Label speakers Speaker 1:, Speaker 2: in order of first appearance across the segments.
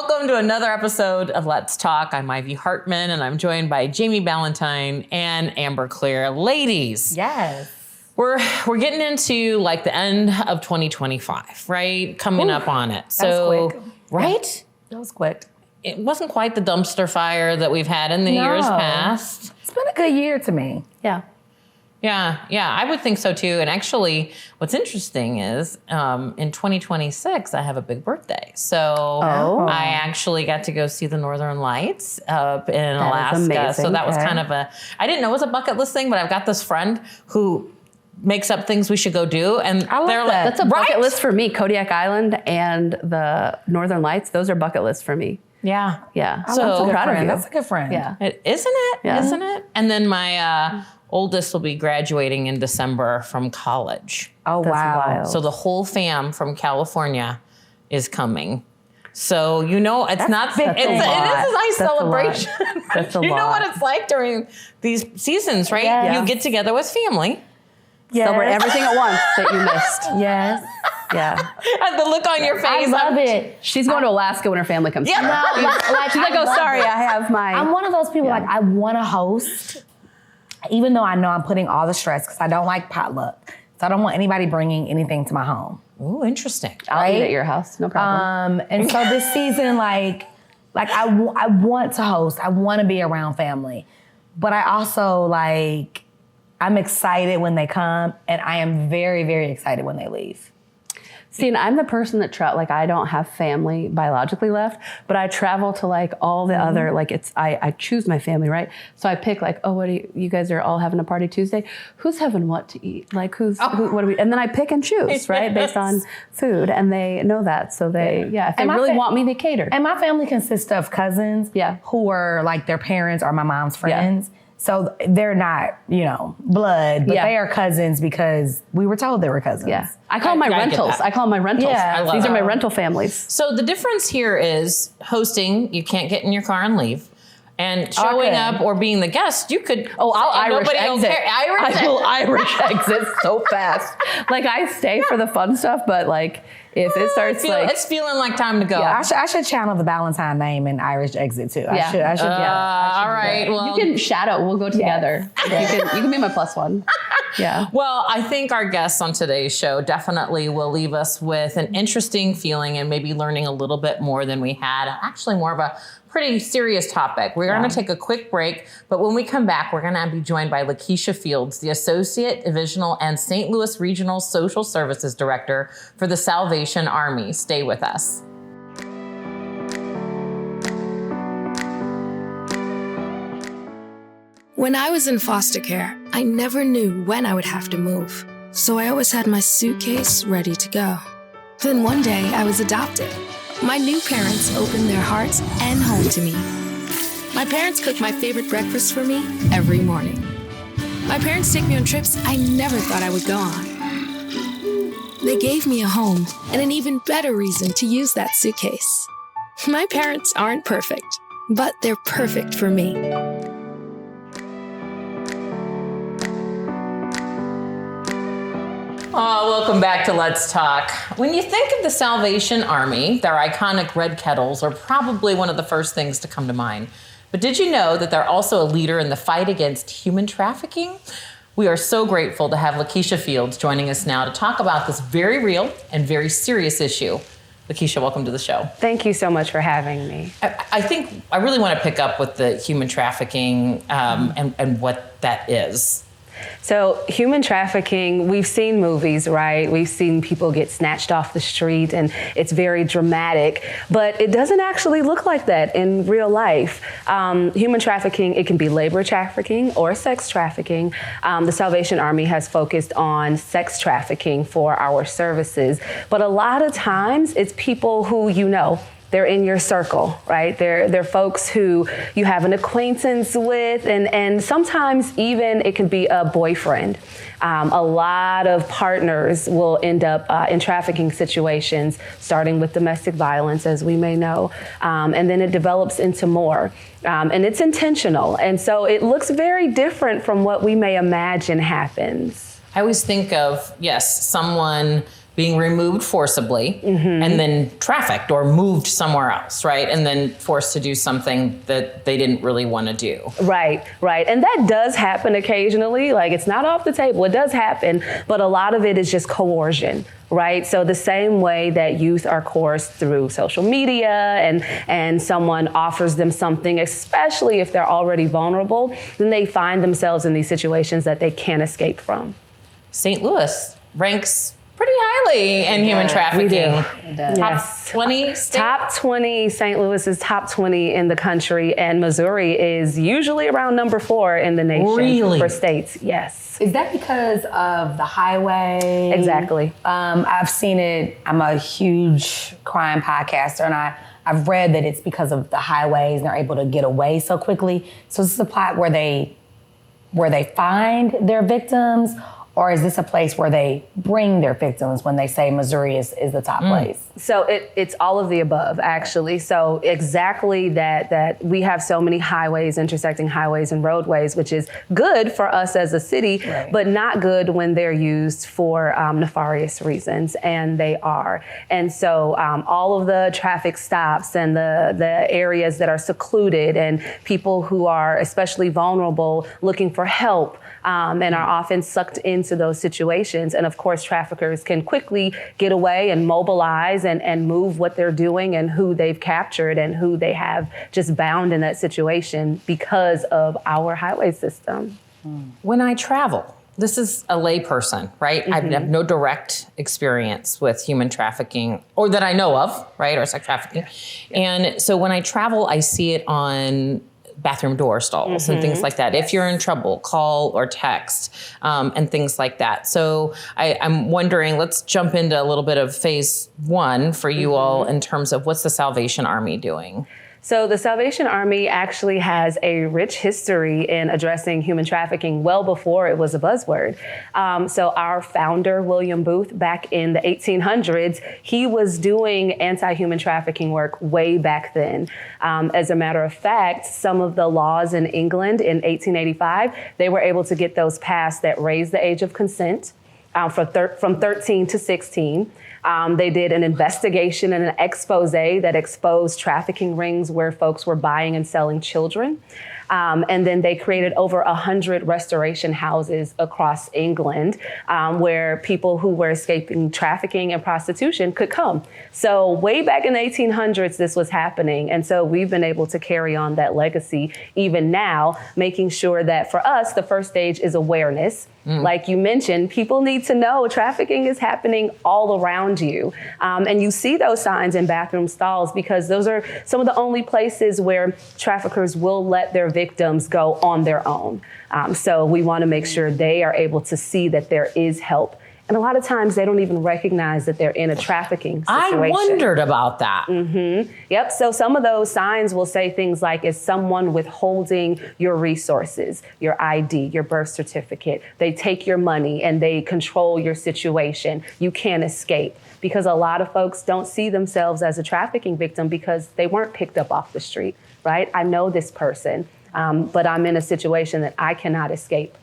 Speaker 1: welcome to another episode of Let's Talk. I'm Ivy Hartman, and I'm joined by Jamie Ballantyne and Amber Clear. Ladies.
Speaker 2: Yes.
Speaker 1: We're getting into like the end of 2025, right? Coming up on it.
Speaker 2: That was quick.
Speaker 1: Right?
Speaker 2: That was quick.
Speaker 1: It wasn't quite the dumpster fire that we've had in the years past.
Speaker 2: It's been a good year to me.
Speaker 1: Yeah, I would think so too. And actually, what's interesting is in 2026, I have a big birthday. So I actually got to go see the Northern Lights up in Alaska. So that was kind of I didn't know it was a bucket list thing, but I've got this friend who makes up things we should go do. And they're like,
Speaker 3: that's a bucket list for me. Kodiak Island and the Northern Lights, those are bucket lists for me.
Speaker 1: Yeah.
Speaker 3: So
Speaker 2: I'm
Speaker 3: proud of you.
Speaker 2: That's a good friend.
Speaker 3: Yeah.
Speaker 1: Isn't it? Yeah. Isn't it? And then my oldest will be graduating in December from college.
Speaker 2: Oh,
Speaker 3: That's
Speaker 2: wow.
Speaker 3: wild.
Speaker 1: So the whole fam from California is coming. So, you know, it is a nice celebration.
Speaker 3: That's a
Speaker 1: you know
Speaker 3: lot.
Speaker 1: what it's like during these seasons, right?
Speaker 2: Yes.
Speaker 1: You get together with family.
Speaker 3: Celebrate everything at once that you missed.
Speaker 2: Yes.
Speaker 3: Yeah.
Speaker 1: And the look on your face.
Speaker 2: I love it.
Speaker 3: She's going to Alaska when her family comes.
Speaker 1: Yeah.
Speaker 3: through.
Speaker 2: Like,
Speaker 3: She's like, oh, sorry, I have my...
Speaker 2: I'm one of those people, like, I want to host, even though I know I'm putting all the stress, because I don't like potluck. So I don't want anybody bringing anything to my home.
Speaker 1: Ooh, interesting.
Speaker 3: I'll eat at your house, no problem.
Speaker 2: And so this season, like I want to host. I want to be around family. But I also, like, I'm excited when they come, and I am very, very excited when they leave.
Speaker 3: See, and I'm the person that I don't have family biologically left, but I travel to like all the other, like I choose my family, right? So I pick like, oh, what do you guys are all having a party Tuesday? Who's having what to eat? Like what do we, and then I pick and choose, right? Based on food, and they know that. So they, if they really want me, they cater.
Speaker 2: And my family consists of cousins who are like their parents or my mom's friends. Yeah. So they're not, blood, but they are cousins because we were told they were cousins.
Speaker 3: Yeah. I call them my rentals. I call them my rentals.
Speaker 2: Yeah.
Speaker 3: These are my rental families.
Speaker 1: So the difference here is hosting, you can't get in your car and leave. And showing up or being the guest, you could.
Speaker 3: Oh, I'll Irish exit.
Speaker 1: I
Speaker 3: will Irish exit so fast. Like I stay for the fun stuff, but like if it starts
Speaker 1: it's feeling like time to go.
Speaker 2: Yeah, I should channel the Ballantyne name and Irish exit too. I should.
Speaker 1: All right. Well,
Speaker 3: you can shadow. We'll go together. Yeah. You can be my plus one. Yeah.
Speaker 1: Well, I think our guests on today's show definitely will leave us with an interesting feeling and maybe learning a little bit more than we had. Actually, more of a pretty serious topic. We're going to take a quick break, but when we come back, we're going to be joined by LaKeysha Fields, the Associate Divisional and St. Louis Regional Social Services Director for the Salvation Army. Stay with us.
Speaker 4: When I was in foster care, I never knew when I would have to move, so I always had my suitcase ready to go. Then one day, I was adopted. My new parents opened their hearts and home to me. My parents cook my favorite breakfast for me every morning. My parents take me on trips I never thought I would go on. They gave me a home and an even better reason to use that suitcase. My parents aren't perfect, but they're perfect for me.
Speaker 1: Oh, welcome back to Let's Talk. When you think of the Salvation Army, their iconic red kettles are probably one of the first things to come to mind. But did you know that they're also a leader in the fight against human trafficking? We are so grateful to have LaKeysha Fields joining us now to talk about this very real and very serious issue. LaKeysha, welcome to the show.
Speaker 3: Thank you so much for having me.
Speaker 1: I think I really want to pick up with the human trafficking and what that is.
Speaker 3: So human trafficking, we've seen movies, right? We've seen people get snatched off the street and it's very dramatic, but it doesn't actually look like that in real life. Human trafficking, it can be labor trafficking or sex trafficking. The Salvation Army has focused on sex trafficking for our services, but a lot of times it's people who they're in your circle, right? They're folks who you have an acquaintance with, and sometimes even it can be a boyfriend. A lot of partners will end up in trafficking situations, starting with domestic violence, as we may know, and then it develops into more. And it's intentional, and so it looks very different from what we may imagine happens.
Speaker 1: I always think of, someone being removed forcibly and then trafficked or moved somewhere else, right? And then forced to do something that they didn't really want to do.
Speaker 3: Right. And that does happen occasionally. Like, it's not off the table. It does happen, but a lot of it is just coercion. Right. So the same way that youth are coerced through social media and someone offers them something, especially if they're already vulnerable, then they find themselves in these situations that they can't escape from.
Speaker 1: St. Louis ranks pretty highly in human trafficking.
Speaker 3: We do.
Speaker 1: Top 20 state?
Speaker 3: Top 20, St. Louis is top 20 in the country, and Missouri is usually around number 4 in the nation for states. Yes.
Speaker 2: Is that because of the highway?
Speaker 3: Exactly.
Speaker 2: I've seen it. I'm a huge crime podcaster, and I've read that it's because of the highways and they're able to get away so quickly. So is this a plot where they find their victims, or is this a place where they bring their victims when they say Missouri is the top place?
Speaker 3: So it's all of the above, actually. So exactly that we have so many highways, intersecting highways and roadways, which is good for us as a city, but not good when they're used for nefarious reasons, and they are. And so all of the traffic stops and the areas that are secluded and people who are especially vulnerable looking for help and are often sucked into those situations. And of course, traffickers can quickly get away and mobilize and move what they're doing and who they've captured and who they have just bound in that situation because of our highway system.
Speaker 1: When I travel, this is a layperson, right? I have no direct experience with human trafficking, or that I know of, right? Or sex trafficking. And so when I travel, I see it on bathroom door stalls and things like that. If you're in trouble, call or text and things like that. So I'm wondering, let's jump into a little bit of phase 1 for you all in terms of what's the Salvation Army doing?
Speaker 3: So the Salvation Army actually has a rich history in addressing human trafficking well before it was a buzzword. So our founder, William Booth, back in the 1800s, he was doing anti-human trafficking work way back then. As a matter of fact, some of the laws in England in 1885, they were able to get those passed that raised the age of consent from 13 to 16. They did an investigation and an expose that exposed trafficking rings where folks were buying and selling children. And then they created over 100 restoration houses across England where people who were escaping trafficking and prostitution could come. So way back in the 1800s, this was happening. And so we've been able to carry on that legacy even now, making sure that for us, the first stage is awareness. Like you mentioned, people need to know trafficking is happening all around you. And you see those signs in bathroom stalls because those are some of the only places where traffickers will let their victims go on their own. So we want to make sure they are able to see that there is help. And a lot of times they don't even recognize that they're in a trafficking situation.
Speaker 1: I wondered about that.
Speaker 3: Yep. So some of those signs will say things like, is someone withholding your resources, your ID, your birth certificate? They take your money and they control your situation. You can't escape. Because a lot of folks don't see themselves as a trafficking victim because they weren't picked up off the street, right? I know this person, but I'm in a situation that I cannot escape.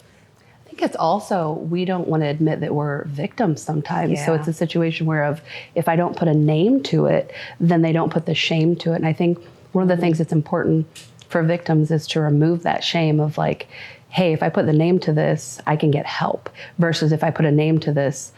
Speaker 5: I think it's also, we don't want to admit that we're victims sometimes. So it's a situation where if I don't put a name to it, then they don't put the shame to it. And I think one of the things that's important for victims is to remove that shame of like, hey, if I put the name to this, I can get help. Versus if I put a name to this,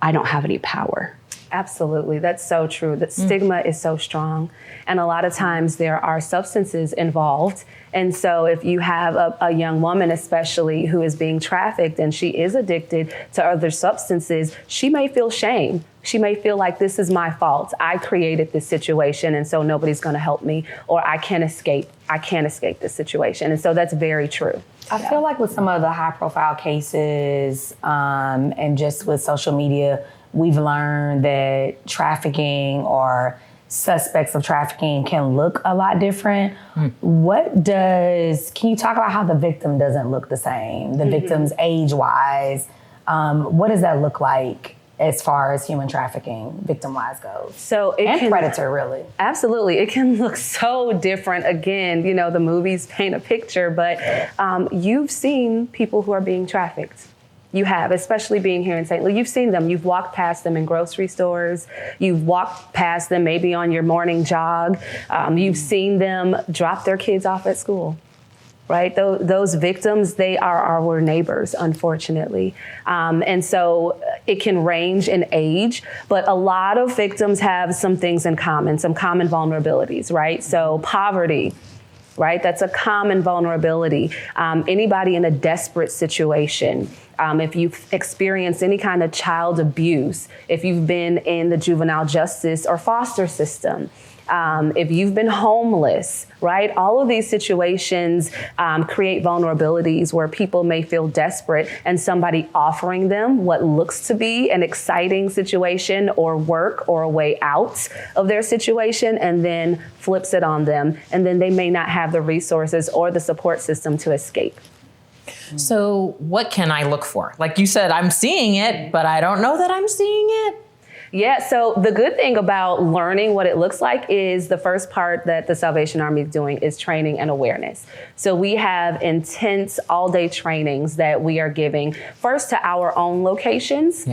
Speaker 5: I don't have any power.
Speaker 3: Absolutely. That's so true. That stigma is so strong. And a lot of times there are substances involved. And so if you have a young woman, especially who is being trafficked and she is addicted to other substances, she may feel shame. She may feel like this is my fault. I created this situation and so nobody's going to help me, or I can't escape. I can't escape this situation. And so that's very true.
Speaker 2: I feel like with some of the high profile cases and just with social media, we've learned that trafficking or suspects of trafficking can look a lot different. Can you talk about how the victim doesn't look the same? The victim's age-wise, what does that look like as far as human trafficking victim-wise goes?
Speaker 3: So it can,
Speaker 2: predator, really.
Speaker 3: Absolutely. It can look so different. Again, you know, the movies paint a picture, but you've seen people who are being trafficked. You have, especially being here in St. Louis. You've seen them. You've walked past them in grocery stores. You've walked past them maybe on your morning jog. You've seen them drop their kids off at school. Right? Those victims, they are our neighbors, unfortunately. And so it can range in age, but a lot of victims have some things in common, some common vulnerabilities, right? So poverty, right? That's a common vulnerability. Anybody in a desperate situation, if you've experienced any kind of child abuse, if you've been in the juvenile justice or foster system, if you've been homeless, right? All of these situations create vulnerabilities where people may feel desperate and somebody offering them what looks to be an exciting situation or work or a way out of their situation and then flips it on them. And then they may not have the resources or the support system to escape.
Speaker 1: So what can I look for? Like you said, I'm seeing it, but I don't know that I'm seeing it.
Speaker 3: Yeah, so the good thing about learning what it looks like is the first part that the Salvation Army is doing is training and awareness. So we have intense all-day trainings that we are giving first to our own locations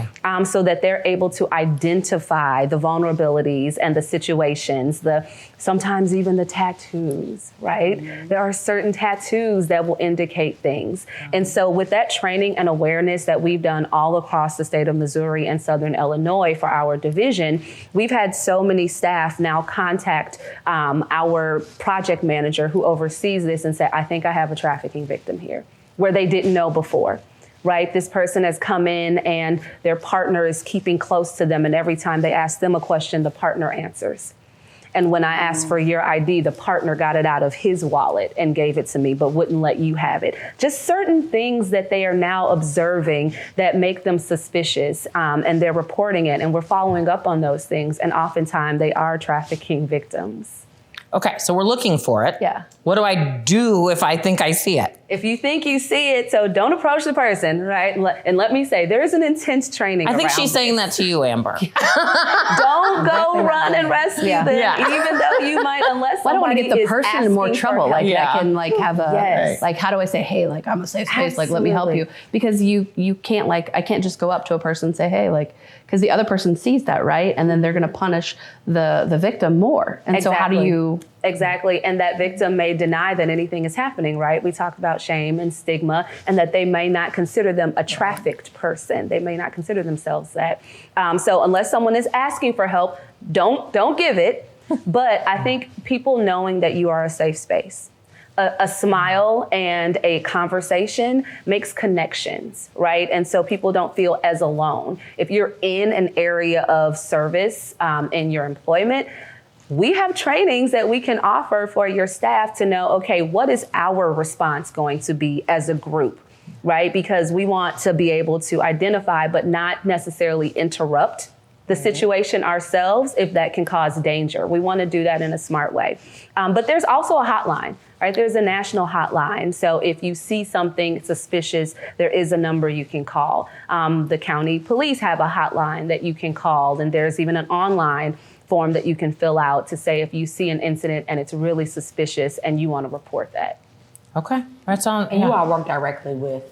Speaker 3: so that they're able to identify the vulnerabilities and the situations, sometimes even the tattoos, right? Mm-hmm. There are certain tattoos that will indicate things. And so with that training and awareness that we've done all across the state of Missouri and Southern Illinois for our division, we've had so many staff now contact our project manager who oversees this and say, I think I have a trafficking victim here, where they didn't know before. Right? This person has come in and their partner is keeping close to them. And every time they ask them a question, the partner answers. And when I asked for your ID, the partner got it out of his wallet and gave it to me, but wouldn't let you have it. Just certain things that they are now observing that make them suspicious, and they're reporting it. And we're following up on those things. And oftentimes they are trafficking victims.
Speaker 1: Okay, so we're looking for it.
Speaker 3: Yeah.
Speaker 1: What do I do if I think I see it?
Speaker 3: If you think you see it, so don't approach the person, right? And let me say, there is an intense training
Speaker 1: I think
Speaker 3: around
Speaker 1: she's saying that to you, Amber.
Speaker 3: Don't go run and rescue them, even though you might, unless
Speaker 5: I don't want to
Speaker 3: somebody
Speaker 5: get the
Speaker 3: is
Speaker 5: person in more
Speaker 3: asking
Speaker 5: trouble.
Speaker 3: for
Speaker 5: Like
Speaker 3: help.
Speaker 5: that can like have a,
Speaker 3: Yes.
Speaker 5: like, how do I say, hey, like I'm a safe space, like let me help you. Because you can't like, I can't just go up to a person and say, hey, like, because the other person sees that, right? And then they're going to punish the victim more. And so how do you...
Speaker 3: Exactly. And that victim may deny that anything is happening, right? We talk about shame and stigma and that they may not consider them a trafficked person. They may not consider themselves that. So unless someone is asking for help, don't give it. But I think people knowing that you are a safe space. A smile and a conversation makes connections, right? And so people don't feel as alone. If you're in an area of service in your employment, we have trainings that we can offer for your staff to know, okay, what is our response going to be as a group, right? Because we want to be able to identify, but not necessarily interrupt the situation ourselves if that can cause danger. We want to do that in a smart way. But there's also a hotline, right? There's a national hotline. So if you see something suspicious, there is a number you can call. The county police have a hotline that you can call, and there's even an online form that you can fill out to say if you see an incident and it's really suspicious and you want to report that.
Speaker 1: Okay. That's on.
Speaker 2: And you all work directly with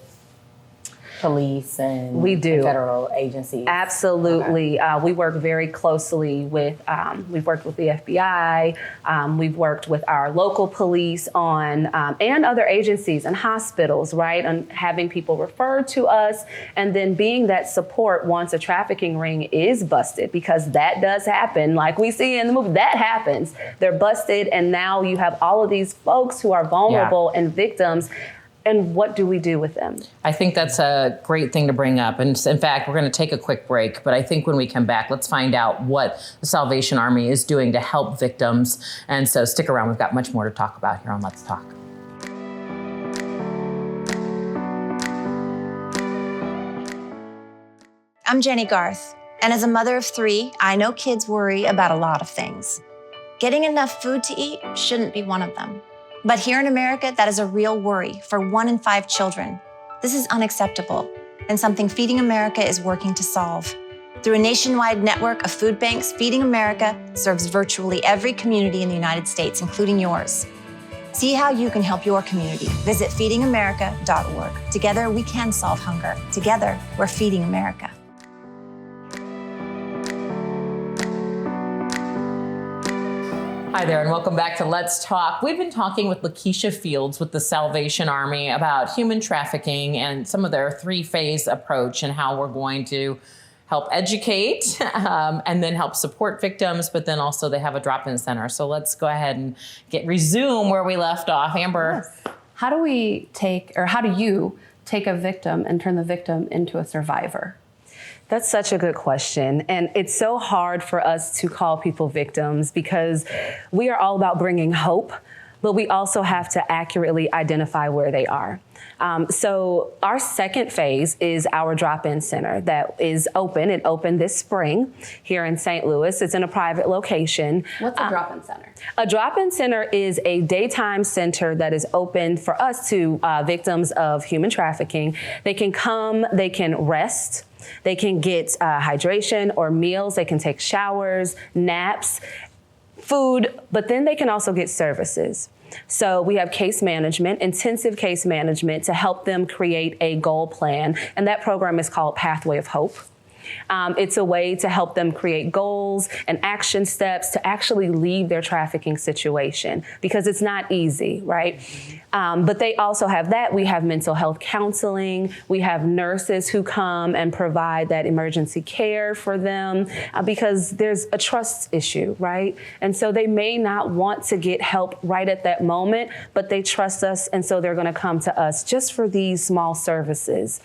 Speaker 2: police and
Speaker 3: we do.
Speaker 2: And federal agencies.
Speaker 3: Absolutely. Okay. We work very closely with, we've worked with the FBI, we've worked with our local police on, and other agencies and hospitals, right? And having people referred to us and then being that support once a trafficking ring is busted, because that does happen. Like we see in the movie, that happens. They're busted and now you have all of these folks who are vulnerable and victims. And what do we do with them?
Speaker 1: I think that's a great thing to bring up. And in fact, we're going to take a quick break. But I think when we come back, let's find out what the Salvation Army is doing to help victims. And so stick around. We've got much more to talk about here on Let's Talk.
Speaker 6: I'm Jenny Garth. And as a mother of 3, I know kids worry about a lot of things. Getting enough food to eat shouldn't be one of them. But here in America, that is a real worry for 1 in 5 children. This is unacceptable and something Feeding America is working to solve. Through a nationwide network of food banks, Feeding America serves virtually every community in the United States, including yours. See how you can help your community. Visit feedingamerica.org. Together, we can solve hunger. Together, we're feeding America.
Speaker 1: Hi there, and welcome back to Let's Talk. We've been talking with LaKeysha Fields with the Salvation Army about human trafficking and some of their 3-phase approach and how we're going to help educate and then help support victims, but then also they have a drop-in center. So let's go ahead and resume where we left off. Amber.
Speaker 5: Yes. How do you take a victim and turn the victim into a survivor?
Speaker 3: That's such a good question. And it's so hard for us to call people victims because we are all about bringing hope, but we also have to accurately identify where they are. So our second phase is our drop-in center that is open. It opened this spring here in St. Louis. It's in a private location.
Speaker 5: What's a drop-in center?
Speaker 3: A drop-in center is a daytime center that is open for us to victims of human trafficking. They can come, they can rest, they can get hydration or meals, they can take showers, naps, food, but then they can also get services. So we have case management, intensive case management to help them create a goal plan. And that program is called Pathway of Hope. It's a way to help them create goals and action steps to actually leave their trafficking situation because it's not easy, right? But they also have that. We have mental health counseling. We have nurses who come and provide that emergency care for them because there's a trust issue, right? And so they may not want to get help right at that moment, but they trust us. And so they're going to come to us just for these small services.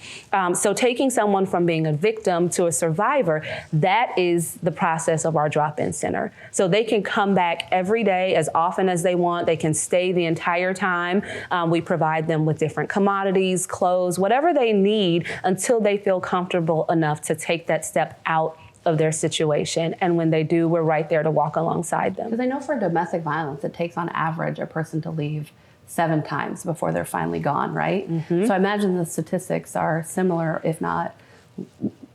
Speaker 3: So taking someone from being a victim to a survivor, that is the process of our drop-in center. So they can come back every day as often as they want. They can stay the entire time. We provide them with different commodities, clothes, whatever they need until they feel comfortable enough to take that step out of their situation. And when they do, we're right there to walk alongside them.
Speaker 5: Because I know for domestic violence, it takes on average a person to leave 7 times before they're finally gone, right? Mm-hmm. So I imagine the statistics are similar, if not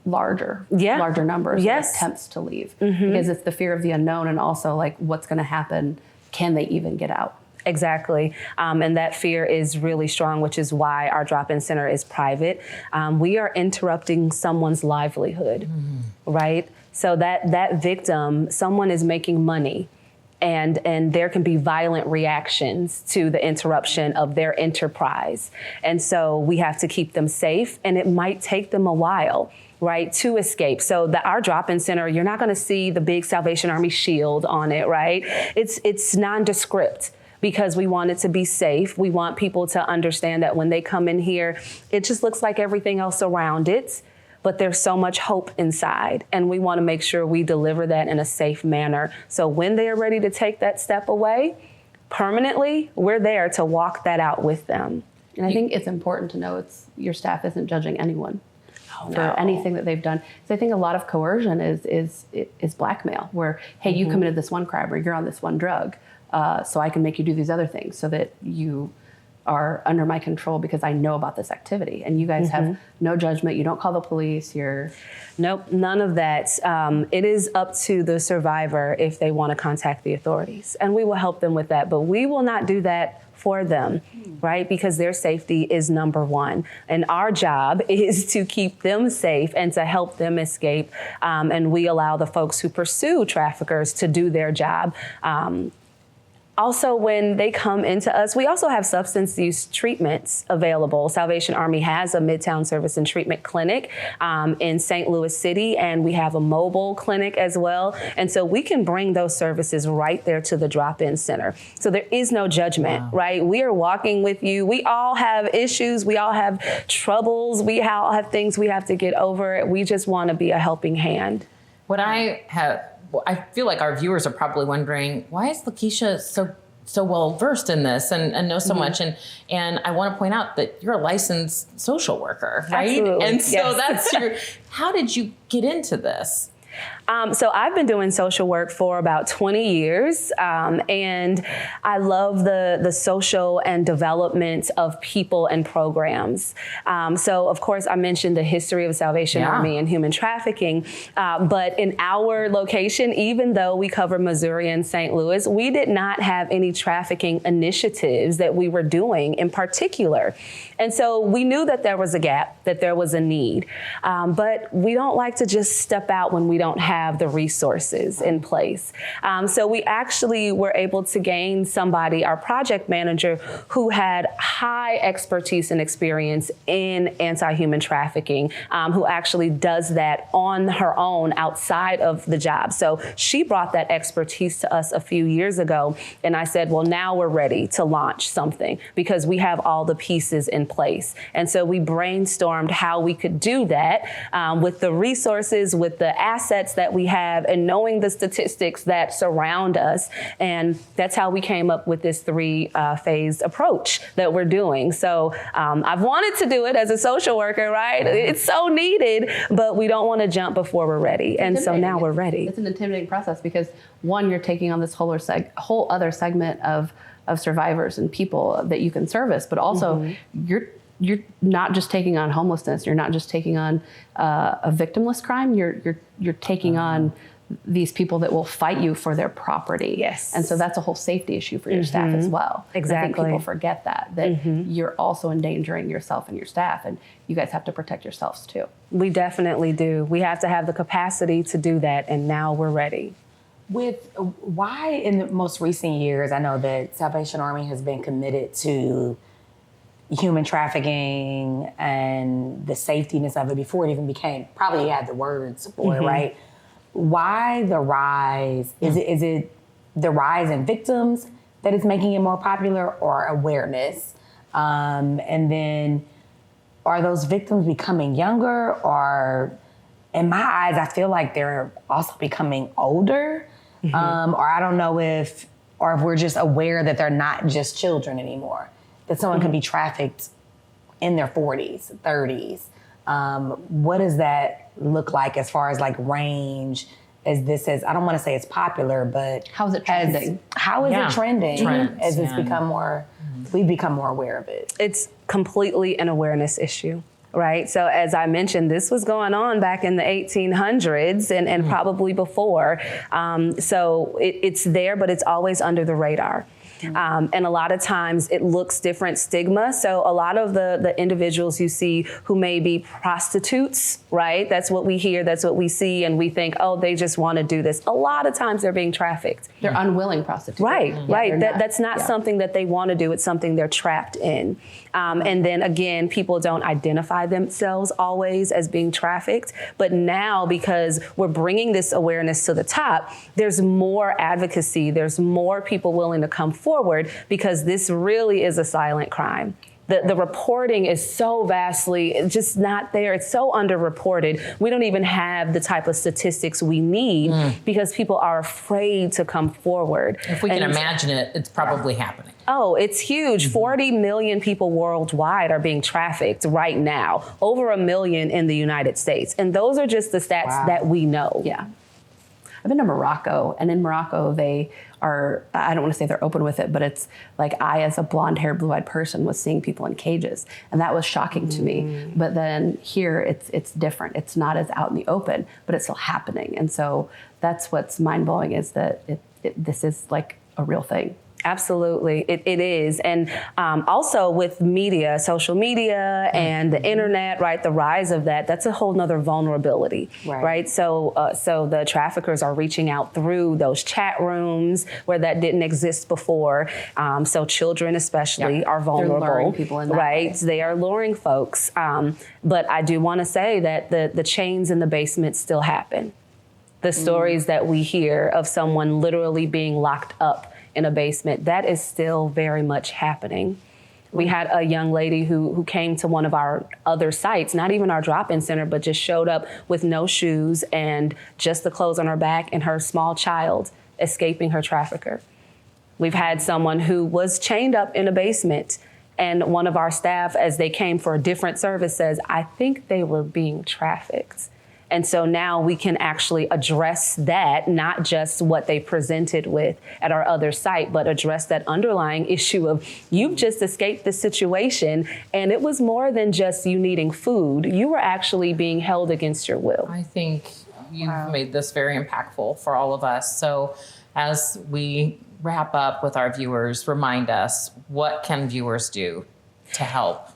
Speaker 5: larger numbers of attempts to leave. Mm-hmm. Because it's the fear of the unknown and also like what's going to happen. Can they even get out?
Speaker 3: Exactly. And that fear is really strong, which is why our drop-in center is private. We are interrupting someone's livelihood, right? So that victim, someone is making money and there can be violent reactions to the interruption of their enterprise. And so we have to keep them safe, and it might take them a while, right, to escape. So our drop-in center, you're not going to see the big Salvation Army shield on it, right? It's nondescript because we want it to be safe. We want people to understand that when they come in here, it just looks like everything else around it, but there's so much hope inside. And we want to make sure we deliver that in a safe manner. So when they are ready to take that step away permanently, we're there to walk that out with them.
Speaker 5: And I think it's important to know your staff isn't judging anyone for anything that they've done. So I think a lot of coercion is blackmail, where, hey, you committed this one crime or you're on this one drug, so I can make you do these other things so that you are under my control because I know about this activity. And you guys have no judgment. You don't call the police.
Speaker 3: Nope, none of that. It is up to the survivor if they want to contact the authorities. And we will help them with that. But we will not do that for them, right? Because their safety is number one. And our job is to keep them safe and to help them escape. And we allow the folks who pursue traffickers to do their job. Also, when they come into us, we also have substance use treatments available. Salvation Army has a Midtown Service and Treatment Clinic in St. Louis City, and we have a mobile clinic as well. And so we can bring those services right there to the drop-in center. So there is no judgment, right? We are walking with you. We all have issues. We all have troubles. We all have things we have to get over. We just want to be a helping hand.
Speaker 1: I feel like our viewers are probably wondering, why is LaKeysha so well versed in this and knows so much? And I want to point out that you're a licensed social worker, right?
Speaker 3: Absolutely.
Speaker 1: And so that's how did you get into this?
Speaker 3: So I've been doing social work for about 20 years, and I love the social and development of people and programs. So of course I mentioned the history of the Salvation Army and human trafficking, but in our location, even though we cover Missouri and St. Louis, we did not have any trafficking initiatives that we were doing in particular. And so we knew that there was a gap, that there was a need, but we don't like to just step out when we don't have the resources in place. So we actually were able to gain somebody, our project manager, who had high expertise and experience in anti-human trafficking, who actually does that on her own outside of the job. So she brought that expertise to us a few years ago. And I said, well, now we're ready to launch something because we have all the pieces in place. And so we brainstormed how we could do that with the resources, with the assets that we have, and knowing the statistics that surround us. And that's how we came up with this three-phased approach that we're doing. So I've wanted to do it as a social worker, right? It's so needed, but we don't want to jump before we're ready. And so now we're ready.
Speaker 5: It's an intimidating process because one, you're taking on this whole other segment of survivors and people that you can service, but also you're not just taking on homelessness. You're not just taking on a victimless crime. You're taking on these people that will fight you for their property.
Speaker 3: Yes.
Speaker 5: And so that's a whole safety issue for your staff as well.
Speaker 3: Exactly.
Speaker 5: And I think people forget that you're also endangering yourself and your staff, and you guys have to protect yourselves too.
Speaker 3: We definitely do. We have to have the capacity to do that, and now we're ready.
Speaker 2: Why in the most recent years, I know that Salvation Army has been committed to human trafficking and the safetiness of it before it even became, probably had the words for it, right? Why the rise? Is it the rise in victims that is making it more popular, or awareness? And then are those victims becoming younger, or in my eyes, I feel like they're also becoming older? Or I don't know if we're just aware that they're not just children anymore, that someone can be trafficked in their 40s, 30s. What does that look like as far as like range? I don't want to say it's popular, but
Speaker 5: how is it trending?
Speaker 2: How is it trending as it's become more, we've become more aware of it?
Speaker 3: It's completely an awareness issue. Right. So as I mentioned, this was going on back in the 1800s and probably before. So it's there, but it's always under the radar. And a lot of times it looks different stigma. So a lot of the individuals you see who may be prostitutes, right? That's what we hear, that's what we see, and we think, oh, they just want to do this. A lot of times they're being trafficked.
Speaker 5: They're unwilling prostitutes.
Speaker 3: Right, right. That's not something that they want to do. It's something they're trapped in. And then again, people don't identify themselves always as being trafficked. But now, because we're bringing this awareness to the top, there's more advocacy. There's more people willing to come forward because this really is a silent crime. The reporting is so vastly just not there. It's so underreported. We don't even have the type of statistics we need because people are afraid to come forward.
Speaker 1: If we can imagine it, it's probably happening.
Speaker 3: Oh, it's huge. 40 million people worldwide are being trafficked right now, over 1 million in the United States. And those are just the stats that we know.
Speaker 5: Yeah. I've been to Morocco, and in Morocco, they are, I don't want to say they're open with it, but it's like I, as a blonde-haired, blue-eyed person, was seeing people in cages. And that was shocking to me. But then here, it's different. It's not as out in the open, but it's still happening. And so that's what's mind-blowing is that this is like a real thing.
Speaker 3: Absolutely, it is. And also with media, social media and the internet, right, the rise of that's a whole nother vulnerability, right? So the traffickers are reaching out through those chat rooms where that didn't exist before. So children especially are vulnerable.
Speaker 5: They're luring people in that
Speaker 3: right?
Speaker 5: way.
Speaker 3: They are luring folks. But I do want to say that the chains in the basement still happen. The stories that we hear of someone literally being locked up in a basement, that is still very much happening. We had a young lady who came to one of our other sites, not even our drop-in center, but just showed up with no shoes and just the clothes on her back and her small child escaping her trafficker. We've had someone who was chained up in a basement, and one of our staff, as they came for a different service, says, I think they were being trafficked. And so now we can actually address that, not just what they presented with at our other site, but address that underlying issue of you've just escaped the situation and it was more than just you needing food. You were actually being held against your will.
Speaker 1: I think you've made this very impactful for all of us. So as we wrap up with our viewers, remind us, what can viewers do to help?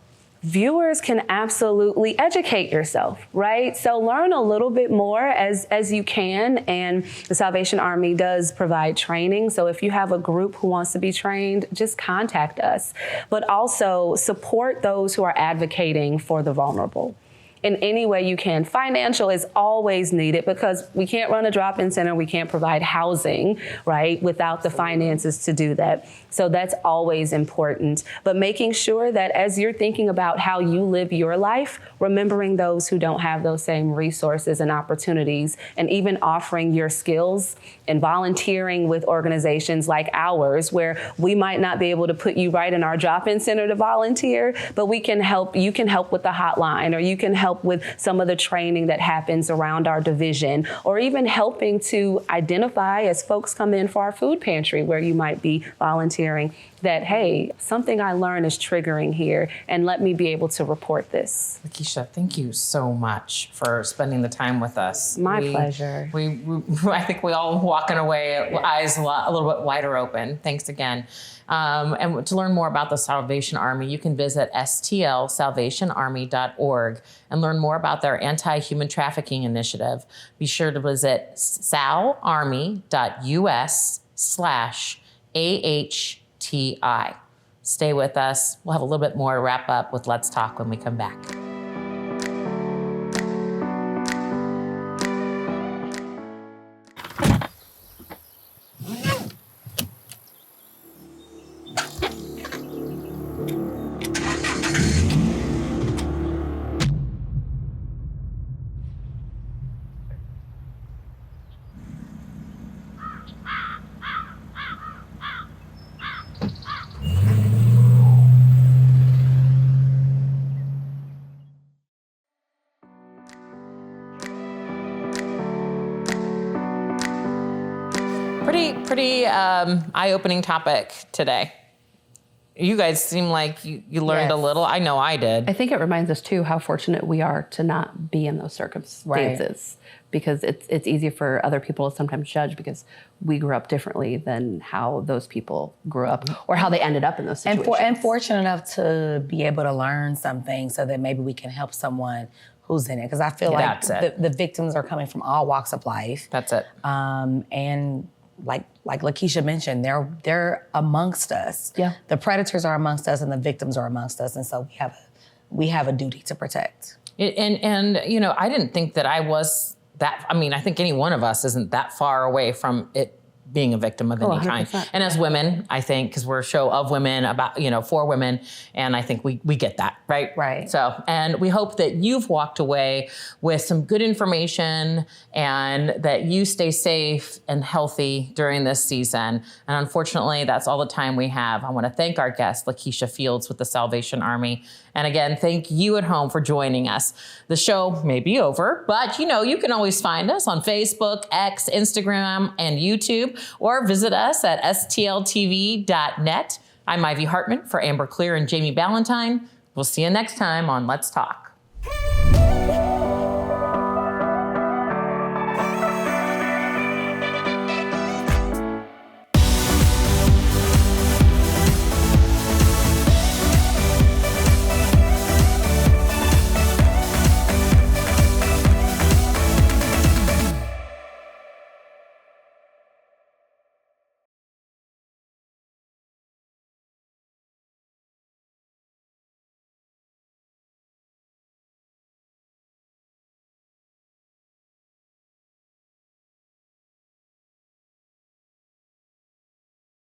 Speaker 3: Viewers can absolutely educate yourself, right? So learn a little bit more as you can. And the Salvation Army does provide training. So if you have a group who wants to be trained, just contact us. But also support those who are advocating for the vulnerable in any way you can. Financial is always needed because we can't run a drop-in center. We can't provide housing, right, without the finances to do that. So that's always important. But making sure that as you're thinking about how you live your life, remembering those who don't have those same resources and opportunities, and even offering your skills and volunteering with organizations like ours, where we might not be able to put you right in our drop-in center to volunteer, but we can help. You can help with the hotline, or you can help with some of the training that happens around our division, or even helping to identify as folks come in for our food pantry where you might be volunteering that, hey, something I learned is triggering here, and let me be able to report this.
Speaker 1: LaKeysha, thank you so much for spending the time with us.
Speaker 3: My pleasure.
Speaker 1: I think we all walking away, eyes a little bit wider open. Thanks again. And to learn more about the Salvation Army, you can visit stlsalvationarmy.org and learn more about their anti-human trafficking initiative. Be sure to visit salarmy.us/AHTI. Stay with us. We'll have a little bit more to wrap up with Let's Talk when we come back. Pretty eye-opening topic today. You guys seem like you learned a little. I know I did.
Speaker 5: I think it reminds us too how fortunate we are to not be in those circumstances, because it's easy for other people to sometimes judge because we grew up differently than how those people grew up or how they ended up in those situations.
Speaker 2: And fortunate enough to be able to learn something so that maybe we can help someone who's in it. Because I feel like the victims are coming from all walks of life.
Speaker 1: That's it.
Speaker 2: And like LaKeysha mentioned, they're amongst us. Yeah. The predators are amongst us and the victims are amongst us. And so we have a duty to protect.
Speaker 1: And you know, I didn't think that I was that, I mean, I think any one of us isn't that far away from it being a victim of any kind. And as women, I think, because we're a show of women, about, you know, for women, and I think we get that, right?
Speaker 2: Right.
Speaker 1: So, and we hope that you've walked away with some good information and that you stay safe and healthy during this season. And unfortunately, that's all the time we have. I want to thank our guest, LaKeysha Fields with the Salvation Army. And again, thank you at home for joining us. The show may be over, but you know, you can always find us on Facebook, X, Instagram, and YouTube, or visit us at stltv.net. I'm Ivy Hartman for Amber Clear and Jamie Ballantyne. We'll see you next time on Let's Talk.